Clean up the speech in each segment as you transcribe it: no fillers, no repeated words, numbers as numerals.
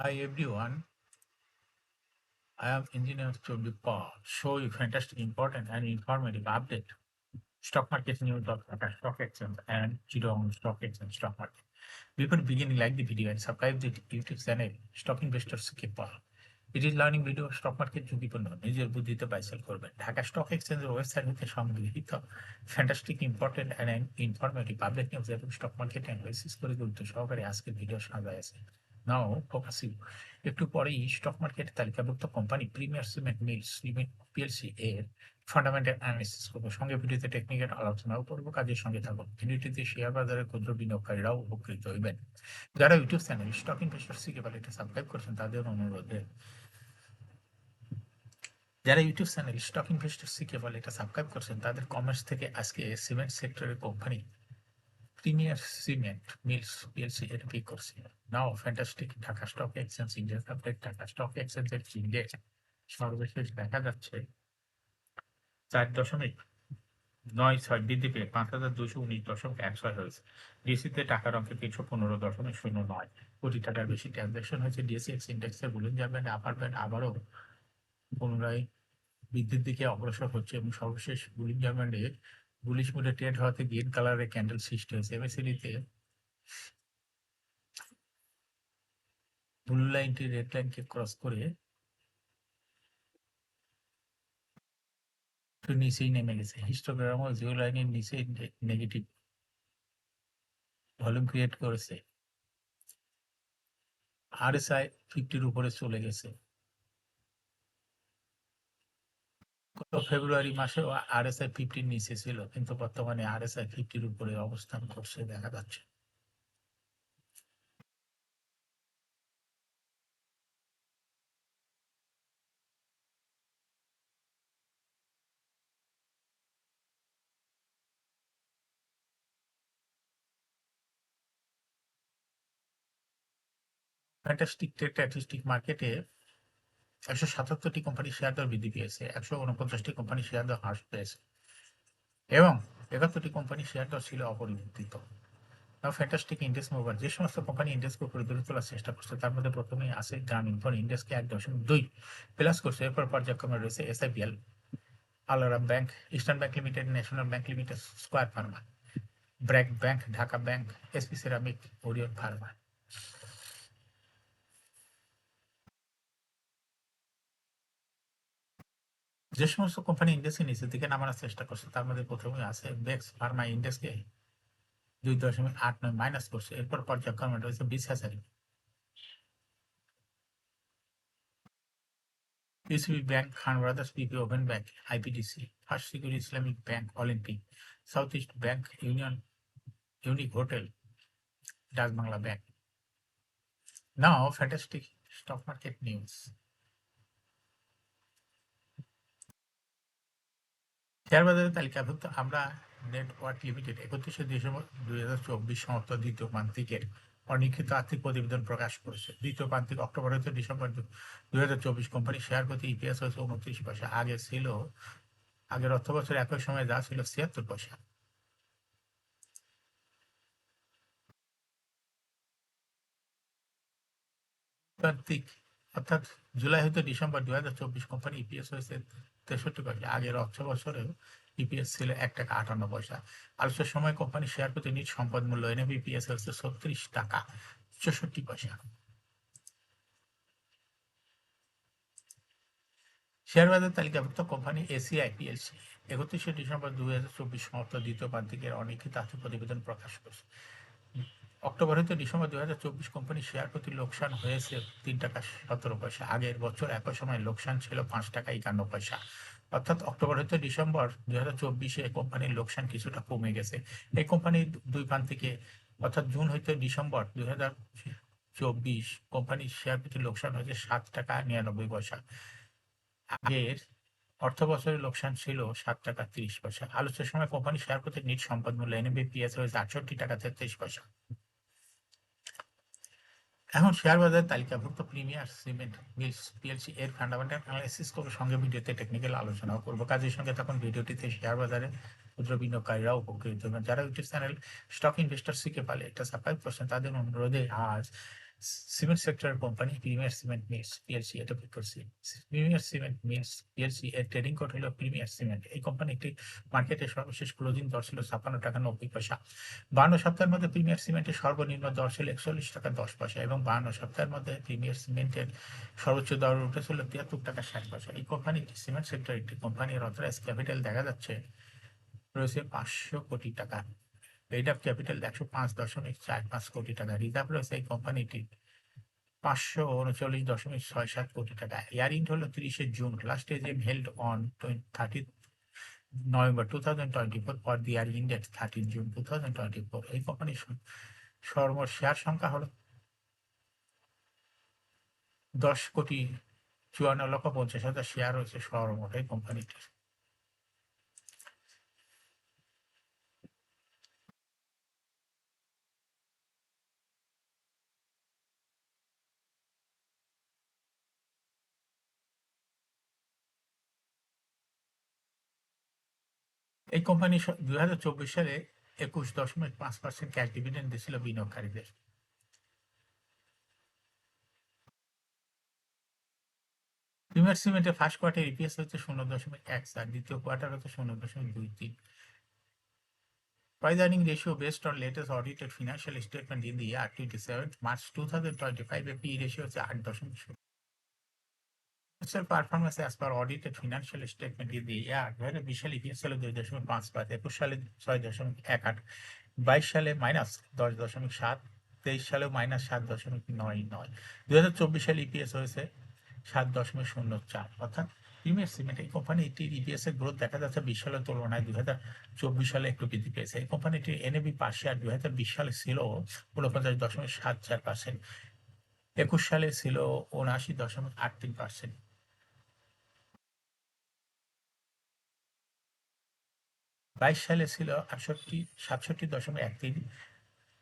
Hi everyone, I am Engineer Chondi Paul. Show you fantastic, important and informative update. Stock market news of Tata Stock Exchange and Chittagong Stock Exchange stock market. Before beginning, like the video and subscribe the YouTube channel Stock Investor CK Paul. It is learning video stock market ঝুঁকিপূর্ণ নিজের বুদ্ধিতে বাইসেল করবেন Dhaka stock এক্সচেঞ্জের website হতে সংগৃহীত fantastic important and informative public news এবং stock market analysis করে গুরুত্ব সহকারে আজকের ভিডিও সাজা আছে নাও ফোকাসিং একটু পরেই স্টক মার্কেটে তালিকাভুক্ত company Premier Cement Mills Limited PLC এর ফান্ডামেন্টাল অ্যানালিসিস করবো সঙ্গে ভিডিওতে টেকনিক্যাল আলোচনাও করবো কাজের সঙ্গে থাকুন ভিডিওটিতে শেয়ার বাজারের ক্ষুদ্র বিনিয়োগকারীরাও উপকৃত হইবেন যারা ইউটিউব চ্যানেল স্টক ইনভেস্টর সিকে বলে এটা সাবস্ক্রাইব করছেন তাদের অনুরোধে যারা ইউটিউব চ্যানেল স্টক ইনভেস্টর সিকে বলে এটা সাবস্ক্রাইব করছেন তাদের কমার্স থেকে আজকে সিমেন্ট সেক্টরের company Premier Cement Mills PLC এর পিক করছে now fantastic Dhaka stock exchange index update Dhaka stock এক্সচেঞ্জের ইন্ডেক্স সর্বশেষ দেখা যাচ্ছে 4.96 বৃদ্ধি পেয়ে 5,219.16 হয়েছে ডিএসসিতে টাকার অঙ্কে 315.09 কোটি টাকার বেশি ট্রানজাকশন হয়েছে ডিএসসি ইন্ডেক্সের বুলিং ব্যান্ড আপার ব্যান্ড আবারও পুনরায় বৃদ্ধির দিকে অগ্রসর হচ্ছে এবং সর্বশেষ বুলিং ব্যান্ডে বুলিশ মুডে ট্রেড হওয়াতে গ্রিন কালারের ক্যান্ডেল সৃষ্টি হয়েছে এমএসিডিতে ব্লু লাইনটি রেড লাইনকে ক্রস করে একটু নিচেই নেমে গেছে হিস্টোগ্রামও জিরো লাইনের নিচে নেগেটিভ ভলিউম ক্রিয়েট করেছে আরএসআই 50-র উপরে চলে গেছে গত ফেব্রুয়ারি মাসেও আরএসআই 50-র নিচে ছিল কিন্তু বর্তমানে আরএসআই 50-র উপরে অবস্থান করছে দেখা যাচ্ছে ফ্যান্টাস্টিক স্ট্যাটিস্টিক মার্কেটে 177টি কোম্পানি শেয়ার দর বৃদ্ধি পেয়েছে 149টি কোম্পানি শেয়ার দর হ্রাস পেয়েছে এবং 71টি কোম্পানি শেয়ার দর ছিল অপরিবর্তিত ফ্যান্টাস্টিক ইন্ডেক্স মুভার যে সমস্ত কোম্পানি ইন্ডেক্সকে উপরে তুলে তোলার চেষ্টা করছে তার মধ্যে প্রথমেই আছে গ্রামীণফোন ইন্ডেক্সকে 1.2 প্লাস করছে এরপর পর্যায়ক্রমে রয়েছে এসআইপিএল আলারাম bank Eastern Bank Limited National Bank Limited Square Pharma BRAC bank Dhaka bank SP ceramic Orion Pharma যে সমস্ত কোম্পানি ইন্ডেক্সকে নিচের দিকে নামানোর চেষ্টা করছে তার মধ্যে প্রথমে আছে বেক্স ফার্মা ইন্ডেক্সকে 2.89 মাইনাস করছে এরপর পর্যায়ক্রমে রয়েছে 20,000 PCB bank Khan brothers PP open bank IPDC first security Islamic bank Olympic south east bank union unique hotel Dutch Bangla bank now fantastic stock market news share বাজারের তালিকাভুক্ত আমরা নেটওয়ার্ক লিমিটেড 31শে ডিসেম্বর 2024 সমাপ্ত দ্বিতীয় প্রান্তিকের অনিক্ষিত আর্থিক প্রতিবেদন প্রকাশ করেছে দ্বিতীয় প্রান্তিক অক্টোবর হতে ডিসেম্বর 2024 কোম্পানি শেয়ার প্রতি ইপিএস হয়েছে 29 পয়সা আগে ছিল আগের অর্থ বছর একই সময় যা ছিল 76 পয়সা প্রান্তিক অর্থাৎ জুলাই হতে ডিসেম্বর 2024 কোম্পানি ইপিএস হয়েছে 63 পয়সা আগের অর্থ বছরে ইপিএস ছিল 1 টাকা 58 পয়সা আলোচনার সময় কোম্পানি শেয়ার প্রতি নিট সম্পদ মূল্য এনএভি ইপিএস হচ্ছে 36 টাকা 64 পয়সা শেয়ার বাজার তালিকাভুক্ত কোম্পানি এসিআই পিএলসি 31শে ডিসেম্বর 2024 সমাপ্ত দ্বিতীয় প্রান্তিকের অনিক্ষিত আর্থিক প্রতিবেদন প্রকাশ করেছে অক্টোবর হতে ডিসেম্বর 2024 কোম্পানি শেয়ার প্রতি লোকসান হয়েছে 3 টাকা 17 পয়সা আগের বছর একই সময় লোকসান ছিল 5 টাকা 51 পয়সা অর্থাৎ অক্টোবর হতে ডিসেম্বর 2024 কোম্পানির লোকসান কিছুটা কমে গেছে এই কোম্পানির দুই প্রান্তিকে অর্থাৎ জুন হতে ডিসেম্বর 2024 কোম্পানির শেয়ার প্রতি লোকসান হয়েছে 7 টাকা 99 পয়সা আগের অর্থ বছরের লোকসান ছিল 7 টাকা 30 পয়সা আলোচনার সময় কোম্পানি শেয়ার প্রতি নিট সম্পদ মূল্য এনএবিপিএস হয়েছে 68 টাকা 33 পয়সা এখন শেয়ার বাজার তালিকাভুক্ত প্রিমিয়ার সিমেন্ট মিলস পিএলসি এর ফান্ডামেন্টাল অ্যানালাইসিস করবো সঙ্গে ভিডিওতে টেকনিক্যাল আলোচনাও করবো কাজের সঙ্গে তখন ভিডিওটিতে শেয়ার বাজারে ক্ষুদ্র বিনিয়োগকারীরাও উপকৃত হবেন যারা ইউটিউব চ্যানেল স্টক ইনভেস্টর শিখে পালে এটা সাবস্ক্রাইব করছেন তাদের অনুরোধে আজ সিমেন্ট সেক্টরের company Premier Cement Mills PLC এটা করছি। প্রিমিয়ার সিমেন্ট মিলস পিএলসি এর ট্রেডিং কোড হলো প্রিমিয়ার সিমেন্ট। এই কোম্পানিটি মার্কেটে সর্বশেষ ক্লোজিং দর ছিল ৫৬ টাকা ৯০ পয়সা। ৫২ সপ্তাহের মধ্যে প্রিমিয়ার সিমেন্টের সর্বনিম্ন দর ছিল ৪১ টাকা ১০ পয়সা এবং ৫২ সপ্তাহের মধ্যে প্রিমিয়ার সিমেন্টের সর্বোচ্চ দর উঠেছিল ৭৩ টাকা ৬০ পয়সা। এই কোম্পানিটি সিমেন্ট সেক্টর একটি কোম্পানির অথরাইজ ক্যাপিটাল দেখা যাচ্ছে রয়েছে ৫০০ কোটি টাকা। পেইড আপ ক্যাপিটাল ১০৫.৪৫ কোটি টাকা। রিজার্ভ রয়েছে এই কোম্পানিটির ৫৩৯.৬৭ কোটি টাকা। ইয়ারিং হলো ৩০ June. Last AGM held on 30 November 2024 for the ইয়ারিং ডেট 30 June 2024। এই কোম্পানির শেয়ার সংখ্যা হলো ১০,৫৪,৫০,০০০ শেয়ার রয়েছে সর্বমোট এই কোম্পানিটির। এই কোম্পানি ২০২৪ সালে ২১.৫% ক্যাশ ডিভিডেন্ড দিয়েছিল বিনিয়োগকারীদের। প্রিমিয়ার সিমেন্টের ফার্স্ট কোয়ার্টার ইপিএস হচ্ছে ০.১৪, দ্বিতীয় কোয়ার্টার হচ্ছে ০.২৩। Price earning ratio based on latest audited financial statement in the year 27 March 2025 A P ratio হচ্ছে ৮.০। Financial performance as per audited financial statement in the year ২০২০ সালে EPS ছিল ২.৫৫, ২১ সালে ৬.১৮, ২২ সালে -১০.৭, ২৩ সালেও -৭.৯৯, ২০২৪ সালে ইপিএস হয়েছে ৭.০৪। অর্থাৎ প্রিমিয়ার সিমেন্ট এই কোম্পানিটির ইপিএস এর গ্রোথ দেখা যাচ্ছে ২০ সালের তুলনায় ২০২৪ সালে একটু বৃদ্ধি পেয়েছে। এই কোম্পানিটির এনএবি পার শেয়ার ২০২০ সালে ছিল ৪৯.৭৪%, ২১ সালে ছিল ৭৯.৮৩%। ২২ সালে ছিল ৬৭.১৩,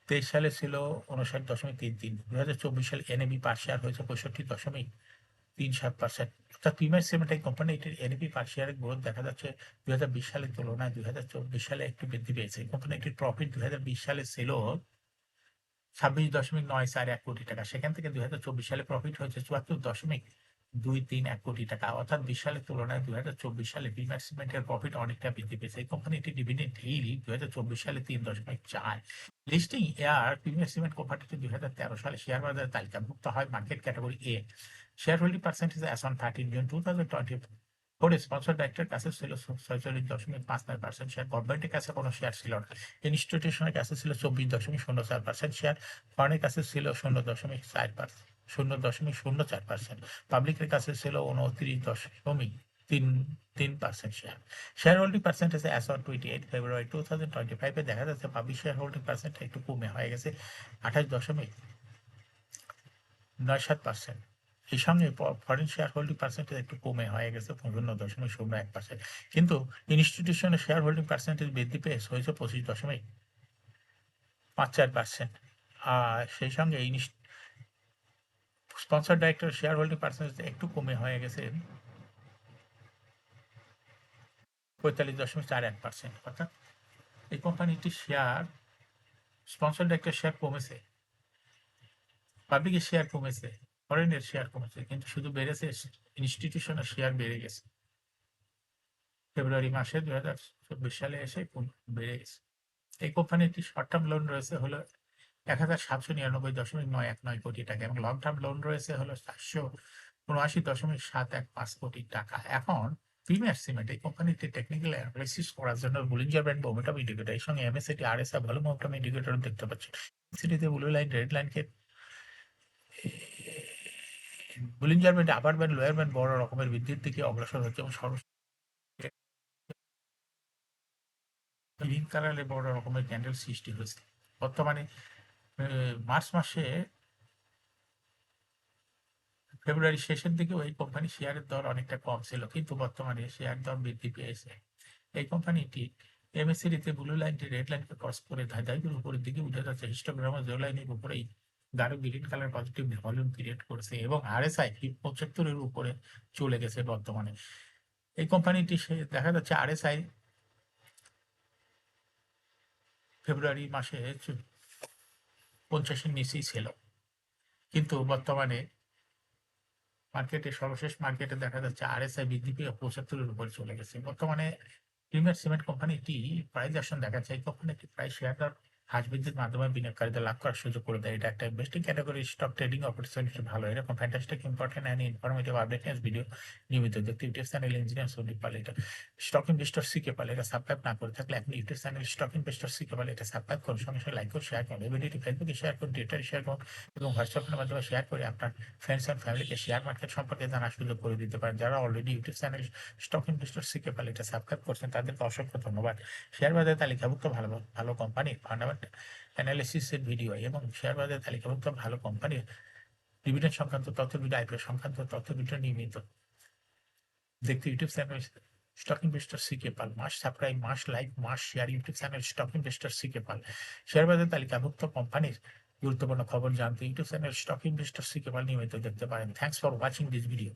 ২৩ সালে ছিল ৫৯.৩৩। ২০২৪ সালে এনএবি পার শেয়ার হয়েছে ৬৫.৩৭%। অর্থাৎ প্রিমিয়ার সিমেন্ট এই কোম্পানিটির এনএবি পার শেয়ারের গ্রোথ দেখা যাচ্ছে ২০২০ সালের তুলনায় ২০২৪ সালে একটু বৃদ্ধি পেয়েছে। এই কোম্পানিটির প্রফিট ২০২০ সালে ছিল ২৬.৯৪১ কোটি টাকা। সেখান থেকে ২০২৪ সালে প্রফিট হয়েছে ৭৪.২৩১ কোটি টাকা। অর্থাৎ ২০ সালের তুলনায় ২০২৪ সালে প্রিমিয়ার সিমেন্টের প্রফিট অনেকটা বৃদ্ধি পেয়েছে। এই কোম্পানিটি ডিভিডেন্ড yield ২০২৪ সালে ৩.৪। লিস্টিং ইয়ার প্রিমিয়ার সিমেন্ট কোম্পানিটি ২০১৩ সালে শেয়ার বাজারে তালিকাভুক্ত হয় market category A. Share holding percentage as on 13 June 2024 sponsor ডাইরেক্টরের কাছে ছিল ৪৬.৫৯% শেয়ার। গভর্নমেন্টের কাছে কোনো শেয়ার ছিল না। ইনস্টিটিউশনের কাছে ছিল ২৪.০৪% শেয়ার। ফান্ডের কাছে ছিল ০.০৪%। পাবলিকের কাছে ছিল ২৯.৩৩% share. Share holding percentage as on 28 February 2025 এ দেখা যাচ্ছে পাবলিক শেয়ার হোল্ডিং পার্সেন্ট একটু কমে হয়ে গেছে ২৮.৯৭%। এই সঙ্গে ফরেন শেয়ার হোল্ডিং পার্সেন্টেজ একটু কমে হয়ে গেছে ৫৫.০১%। কিন্তু ইনস্টিটিউশনের শেয়ার হোল্ডিং পার্সেন্টেজ বৃদ্ধি পেয়ে হয়েছে ২৫.৫৪%। আর সেই সঙ্গে sponsor director share holding percentage একটু কমে হয়ে গেছে ৪৫.৪১%। অর্থাৎ এই কোম্পানিটির শেয়ার স্পন্সর ডাইরেক্টর শেয়ার কমেছে, পাবলিকের শেয়ার কমেছে, ফরেনের শেয়ার কমেছে, কিন্তু শুধু বেড়েছে ইনস্টিটিউশনের শেয়ার বেড়ে গেছে। ফেব্রুয়ারি মাসে ২০২৪ সালে এসে বেড়ে গেছে। এই কোম্পানিটি শর্ট টার্ম লোন রয়েছে হলো ১,৭৯৯.৯১৯ কোটি টাকা এবং লং টার্ম লোন রয়েছে হলো ৪৭৯.৭১৫ কোটি টাকা। এখন প্রিমিয়ার সিমেন্ট এই কোম্পানিটি টেকনিক্যাল অ্যানালাইসিস করার জন্য বুলিঞ্জার ব্যান্ড মোমেন্টাম ইন্ডিকেটর এর সঙ্গে MSCT RSI volume momentum indicator দেখতে পাচ্ছেন। সিটিতে ব্লু লাইন রেড লাইনকে Bollinger band upper band lower band বড় রকমের বৃদ্ধির দিকে অগ্রসর হচ্ছে এবং গ্রিন কালারে বড় রকমের ক্যান্ডেল সৃষ্টি হয়েছে। বর্তমানে মার্চ মাসে ফেব্রুয়ারি শেষের দিকেও এই কোম্পানি শেয়ারের দর অনেকটা কম ছিল, কিন্তু বর্তমানে শেয়ার দর বৃদ্ধি পেয়েছে। এই কোম্পানিটি এমএসসিডিতে ব্লু লাইনটি রেড লাইনকে ক্রস করে ধাই ধাই করে উপরের দিকে উঠে যাচ্ছে। হিস্টোগ্রামে জো লাইনের উপরেই গাঢ় green colour positive volume create করেছে এবং আরএসআই ৭৫ এর উপরে চলে গেছে বর্তমানে। এই কোম্পানিটি দেখা যাচ্ছে আরএসআই ফেব্রুয়ারি মাসে ৫০-এর নিচেই ছিল। কিন্তু বর্তমানে সর্বশেষ মার্কেটে দেখা যাচ্ছে আরএসআই বৃদ্ধি পেয়ে ৭৫-এর উপরে চলে গেছে। বর্তমানে প্রিমিয়ার সিমেন্ট কোম্পানিটি প্রাইস অ্যাকশন দেখাচ্ছে। এই কোম্পানিটি প্রায় শেয়ার দর হ্রাস বৃদ্ধির মাধ্যমে বিনিয়োগকারীদের লাভ করার সুযোগ করে দেয়। এটা একটা investing category. Stock trading opportunity ভালো। এরকম fantastic important and informative update news video নিয়মিত দেখতে ইউটিউব চ্যানেল ইঞ্জিনিয়ার সন্দীপ পাল এটা স্টক ইনভেস্টর শিখে পাল এটা সাবস্ক্রাইব না করে থাকলে এখন ইউটিউব চ্যানেল স্টক ইনভেস্টর শিখে পাল এটা সাবস্ক্রাইব করুন, সঙ্গে সঙ্গে লাইক করুন, শেয়ার করুন। এই ভিডিওটি ফেসবুকে শেয়ার করুন, টুইটারে শেয়ার করুন এবং হোয়াটসঅ্যাপের মাধ্যমে শেয়ার করে আপনার ফ্রেন্ডস অ্যান্ড ফ্যামিলিকে শেয়ার মার্কেট সম্পর্কে জানার সুযোগ করে দিতে পারেন। যারা already YouTube channel stock investor শিখে পাল এটা সাবস্ক্রাইব করছেন তাদেরকে অসংখ্য ধন্যবাদ। শেয়ার বাজারে তালিকাভুক্ত ভালো ভালো কোম্পানির ফান্ডামেন্টাল অ্যানালিসিসের ভিডিও এবং শেয়ার বাজারে তালিকাভুক্ত ভালো কোম্পানির ডিভিডেন্ড সংক্রান্ত তথ্য ভিডিও, আইপিও সংক্রান্ত তথ্য ভিডিও নিয়মিত দেখতে ইউটিউব চ্যানেল স্টক ইনভেস্টর শিখে পাল must subscribe, must like, must share YouTube channel stock investor শিখে পাল। শেয়ার বাজারে তালিকাভুক্ত কোম্পানির গুরুত্বপূর্ণ খবর জানতে ইউটিউব চ্যানেল স্টক ইনভেস্টর শিখে পাল নিয়মিত দেখতে পারেন। Thanks for watching this video.